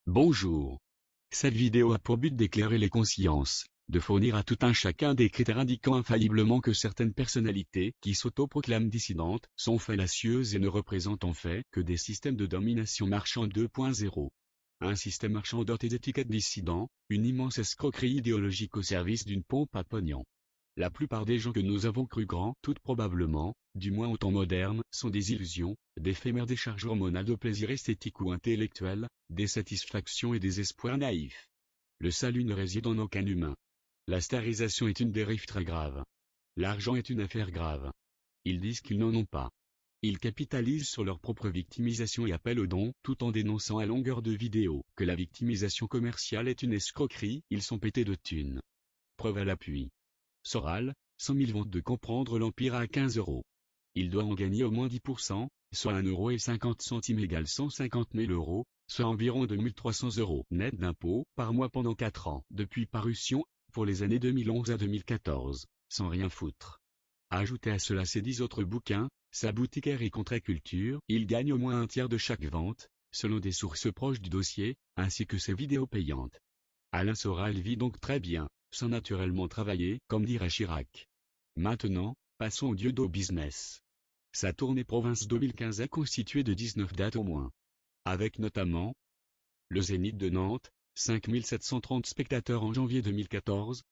Bonjour. Cette vidéo a pour but d'éclairer les consciences, de fournir à tout un chacun des critères indiquant infailliblement que certaines personnalités qui s'autoproclament dissidentes sont fallacieuses et ne représentent en fait que des systèmes de domination marchande 2.0. Un système marchand doté d'étiquettes dissidents, une immense escroquerie idéologique au service d'une pompe à pognon. La plupart des gens que nous avons cru grands, toutes probablement, du moins au temps moderne, sont des illusions, d'éphémères décharges hormonales de plaisir esthétique ou intellectuel, des satisfactions et des espoirs naïfs. Le salut ne réside en aucun humain. La starisation est une dérive très grave. L'argent est une affaire grave. Ils disent qu'ils n'en ont pas. Ils capitalisent sur leur propre victimisation et appellent au don, tout en dénonçant à longueur de vidéo que la victimisation commerciale est une escroquerie, ils sont pétés de thunes. Preuve à l'appui. Soral, 100 000 ventes de comprendre l'Empire à 15 €. Il doit en gagner au moins 10%, soit 1,50 € égale 150 000 €, soit environ 2 300 € net d'impôts par mois pendant 4 ans, depuis parution, pour les années 2011 à 2014, sans rien foutre. Ajoutez à cela ses 10 autres bouquins, sa boutique et contre-culture, il gagne au moins un tiers de chaque vente, selon des sources proches du dossier, ainsi que ses vidéos payantes. Alain Soral vit donc très bien, sans naturellement travailler, comme dirait Chirac. Maintenant, passons au dieu do business. Sa tournée province 2015 est constituée de 19 dates au moins. Avec notamment le Zénith de Nantes, 5 730 spectateurs en janvier 2014,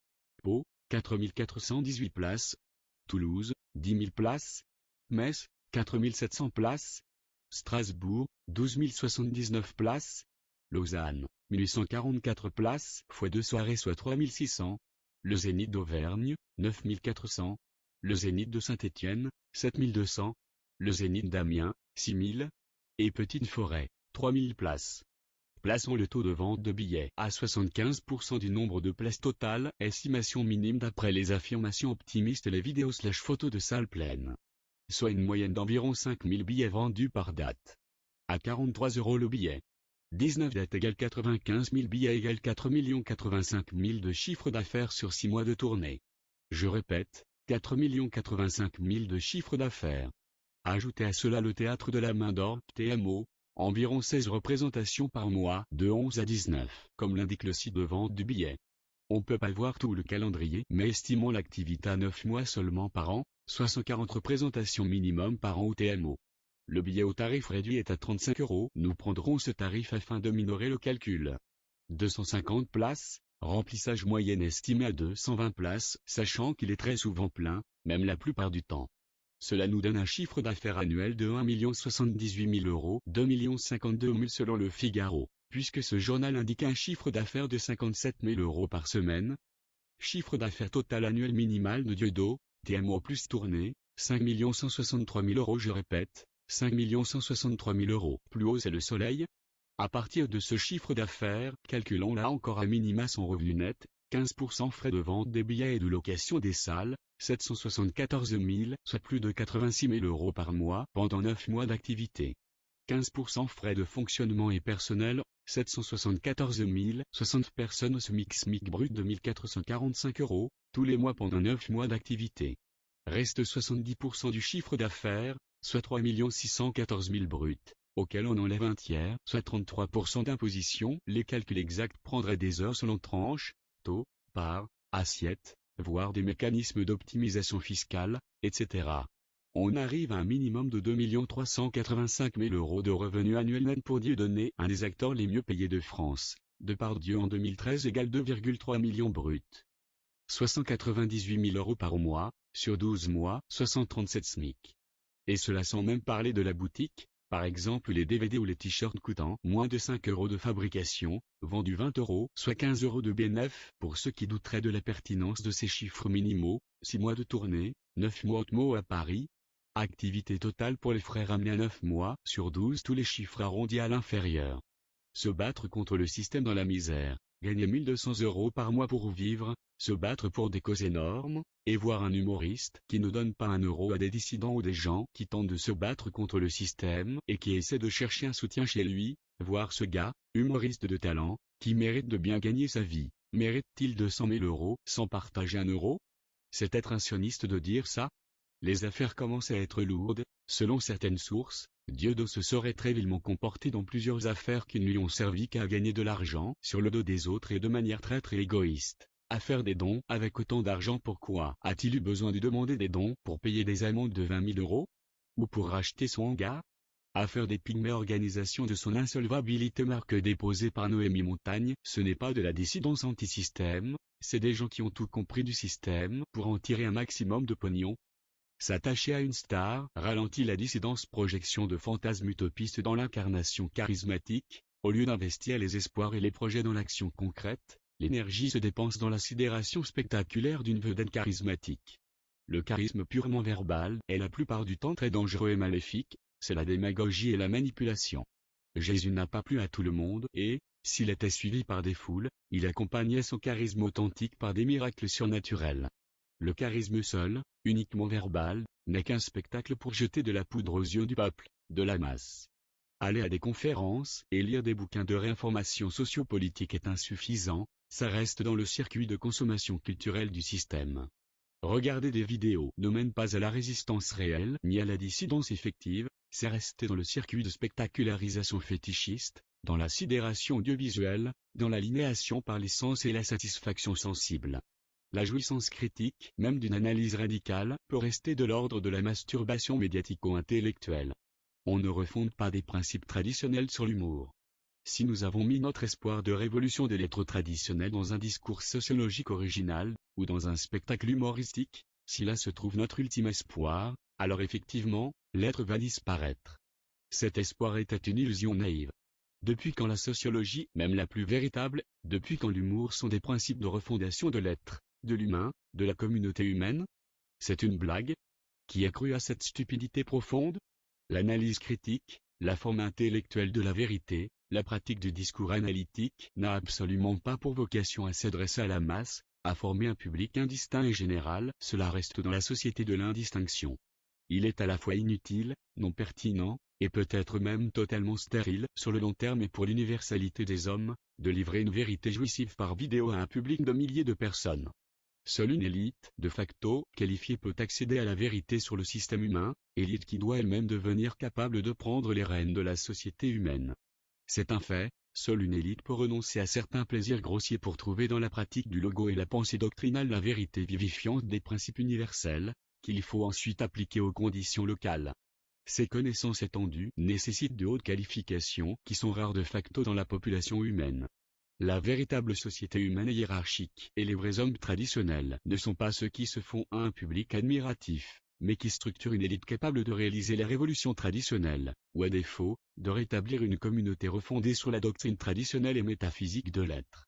Pau, 4 418 places, Toulouse, 10 000 places, Metz, 4 700 places, Strasbourg, 12 079 places, Lausanne, 1844 places, fois 2 soirées soit 3 600, le Zénith d'Auvergne, 9 400, le Zénith de Saint-Étienne, 7 200, le Zénith d'Amiens, 6 000, et Petite-Forêt, 3 000 places. Plaçons le taux de vente de billets à 75% du nombre de places totales, estimation minime d'après les affirmations optimistes et les vidéos/photos de salles pleines. Soit une moyenne d'environ 5 000 billets vendus par date. À 43 € le billet. 19 dates égale 95 000 billets égale 4 085 000 de chiffre d'affaires sur 6 mois de tournée. Je répète, 4 085 000 de chiffre d'affaires. Ajoutez à cela le théâtre de la main d'or, TMO, environ 16 représentations par mois, de 11 à 19, comme l'indique le site de vente du billet. On peut pas voir tout le calendrier, mais estimons l'activité à 9 mois seulement par an, soit 140 représentations minimum par an au TMO. Le billet au tarif réduit est à 35 €, nous prendrons ce tarif afin de minorer le calcul. 250 places, remplissage moyenne estimé à 220 places, sachant qu'il est très souvent plein, même la plupart du temps. Cela nous donne un chiffre d'affaires annuel de 1 078 000 €, 2 052 000 selon le Figaro, puisque ce journal indique un chiffre d'affaires de 57 000 € par semaine. Chiffre d'affaires total annuel minimal de Diodo, TMO plus tournée, 5 163 000 € je répète, 5 163 000 €. Plus haut c'est le soleil. À partir de ce chiffre d'affaires, calculons là encore à minima son revenu net, 15% frais de vente des billets et de location des salles, 774 000, soit plus de 86 000 € par mois pendant 9 mois d'activité. 15% frais de fonctionnement et personnel, 774 000, 60 personnes au SMIC brut de 1445 €, tous les mois pendant 9 mois d'activité. Reste 70% du chiffre d'affaires, soit 3 614 000 bruts, auquel on enlève un tiers, soit 33% d'imposition. Les calculs exacts prendraient des heures selon tranche, taux, part, assiette, voire des mécanismes d'optimisation fiscale, etc. On arrive à un minimum de 2 385 000 € de revenus annuels net pour Dieudonné, un des acteurs les mieux payés de France. Depardieu en 2013 égale 2,3 millions bruts. 698 000 € par mois, sur 12 mois, 637 SMIC. Et cela sans même parler de la boutique, par exemple les DVD ou les t-shirts coûtant moins de 5 € de fabrication, vendus 20 €, soit 15 € de bénéfice. Pour ceux qui douteraient de la pertinence de ces chiffres minimaux, 6 mois de tournée, 9 mois Otmo à Paris. Activité totale pour les frères amenés à 9 mois, sur 12 tous les chiffres arrondis à l'inférieur. Se battre contre le système dans la misère, gagner 1 200 € par mois pour vivre, se battre pour des causes énormes, et voir un humoriste qui ne donne pas 1 € à des dissidents ou des gens qui tentent de se battre contre le système et qui essaient de chercher un soutien chez lui, voir ce gars, humoriste de talent, qui mérite de bien gagner sa vie, mérite-t-il 200 000 € sans partager 1 €? C'est être un sioniste de dire ça? Les affaires commencent à être lourdes, selon certaines sources, Dieudo se serait très vilement comporté dans plusieurs affaires qui ne lui ont servi qu'à gagner de l'argent sur le dos des autres et de manière traître et égoïste. À faire des dons avec autant d'argent, pourquoi a-t-il eu besoin de demander des dons pour payer des amendes de 20 000 euros? Ou pour racheter son hangar? À faire des pygmées organisations de son insolvabilité marque déposée par Noémie Montagne, ce n'est pas de la dissidence anti-système, c'est des gens qui ont tout compris du système pour en tirer un maximum de pognon. S'attacher à une star ralentit la dissidence, projection de fantasmes utopistes dans l'incarnation charismatique, au lieu d'investir les espoirs et les projets dans l'action concrète, l'énergie se dépense dans la sidération spectaculaire d'une vedette charismatique. Le charisme purement verbal est la plupart du temps très dangereux et maléfique, c'est la démagogie et la manipulation. Jésus n'a pas plu à tout le monde et, s'il était suivi par des foules, il accompagnait son charisme authentique par des miracles surnaturels. Le charisme seul, uniquement verbal, n'est qu'un spectacle pour jeter de la poudre aux yeux du peuple, de la masse. Aller à des conférences et lire des bouquins de réinformation sociopolitique est insuffisant, ça reste dans le circuit de consommation culturelle du système. Regarder des vidéos ne mène pas à la résistance réelle ni à la dissidence effective, c'est rester dans le circuit de spectacularisation fétichiste, dans la sidération audiovisuelle, dans l'aliénation par les sens et la satisfaction sensible. La jouissance critique, même d'une analyse radicale, peut rester de l'ordre de la masturbation médiatico-intellectuelle. On ne refonde pas des principes traditionnels sur l'humour. Si nous avons mis notre espoir de révolution des lettres traditionnelles dans un discours sociologique original, ou dans un spectacle humoristique, si là se trouve notre ultime espoir, alors effectivement, l'être va disparaître. Cet espoir était une illusion naïve. Depuis quand la sociologie, même la plus véritable, depuis quand l'humour sont des principes de refondation de l'être, de l'humain, de la communauté humaine? C'est une blague? Qui a cru à cette stupidité profonde? L'analyse critique, la forme intellectuelle de la vérité, la pratique du discours analytique n'a absolument pas pour vocation à s'adresser à la masse, à former un public indistinct et général, cela reste dans la société de l'indistinction. Il est à la fois inutile, non pertinent, et peut-être même totalement stérile sur le long terme et pour l'universalité des hommes, de livrer une vérité jouissive par vidéo à un public de milliers de personnes. Seule une élite, de facto, qualifiée peut accéder à la vérité sur le système humain, élite qui doit elle-même devenir capable de prendre les rênes de la société humaine. C'est un fait, seule une élite peut renoncer à certains plaisirs grossiers pour trouver dans la pratique du logo et la pensée doctrinale la vérité vivifiante des principes universels, qu'il faut ensuite appliquer aux conditions locales. Ces connaissances étendues nécessitent de hautes qualifications qui sont rares de facto dans la population humaine. La véritable société humaine est hiérarchique, et les vrais hommes traditionnels ne sont pas ceux qui se font à un public admiratif, mais qui structurent une élite capable de réaliser la révolution traditionnelle, ou à défaut, de rétablir une communauté refondée sur la doctrine traditionnelle et métaphysique de l'être.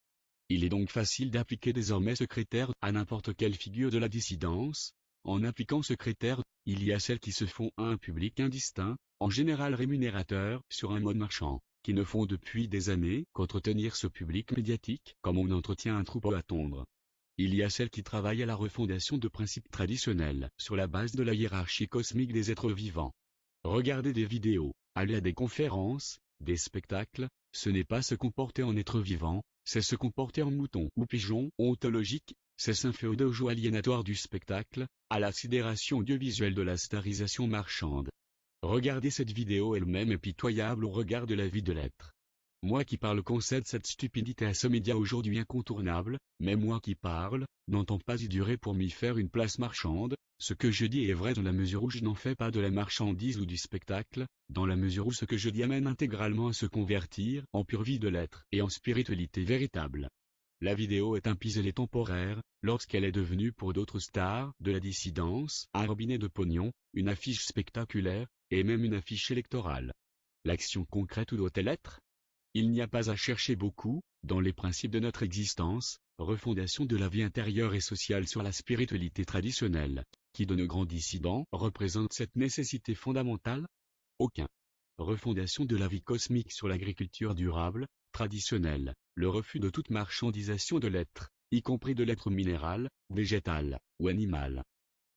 Il est donc facile d'appliquer désormais ce critère à n'importe quelle figure de la dissidence. En appliquant ce critère, il y a celles qui se font à un public indistinct, en général rémunérateur, sur un mode marchand, qui ne font depuis des années qu'entretenir ce public médiatique, comme on entretient un troupeau à tondre. Il y a celles qui travaillent à la refondation de principes traditionnels, sur la base de la hiérarchie cosmique des êtres vivants. Regarder des vidéos, aller à des conférences, des spectacles, ce n'est pas se comporter en être vivant, c'est se comporter en mouton ou pigeon ontologique, c'est s'inféoder au jeu aliénatoire du spectacle, à la sidération audiovisuelle de la starisation marchande. Regardez cette vidéo elle-même est pitoyable au regard de la vie de l'être. Moi qui parle concède cette stupidité à ce média aujourd'hui incontournable, mais moi qui parle, n'entends pas y durer pour m'y faire une place marchande, ce que je dis est vrai dans la mesure où je n'en fais pas de la marchandise ou du spectacle, dans la mesure où ce que je dis amène intégralement à se convertir en pure vie de l'être et en spiritualité véritable. La vidéo est un pis-aller temporaire, lorsqu'elle est devenue pour d'autres stars de la dissidence un robinet de pognon, une affiche spectaculaire, et même une affiche électorale. L'action concrète où doit-elle être? Il n'y a pas à chercher beaucoup, dans les principes de notre existence, refondation de la vie intérieure et sociale sur la spiritualité traditionnelle, qui de nos grands dissidents représente cette nécessité fondamentale? Aucun. Refondation de la vie cosmique sur l'agriculture durable, traditionnelle, le refus de toute marchandisation de l'être, y compris de l'être minéral, végétal, ou animal.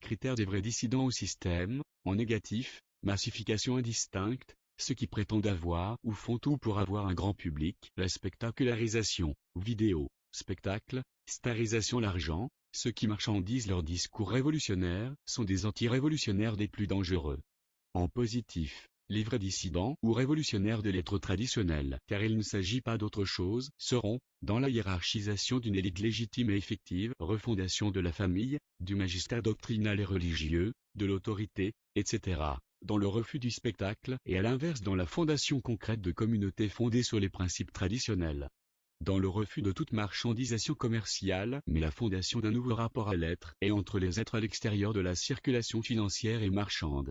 Critères des vrais dissidents au système, en négatif, massification indistincte, ceux qui prétendent avoir ou font tout pour avoir un grand public, la spectacularisation, vidéo, spectacle, starisation l'argent, ceux qui marchandisent leurs discours révolutionnaires, sont des anti-révolutionnaires des plus dangereux. En positif, les vrais dissidents ou révolutionnaires de l'être traditionnel, car il ne s'agit pas d'autre chose, seront, dans la hiérarchisation d'une élite légitime et effective, refondation de la famille, du magistère doctrinal et religieux, de l'autorité, etc., dans le refus du spectacle et à l'inverse dans la fondation concrète de communautés fondées sur les principes traditionnels. Dans le refus de toute marchandisation commerciale, mais la fondation d'un nouveau rapport à l'être et entre les êtres à l'extérieur de la circulation financière et marchande.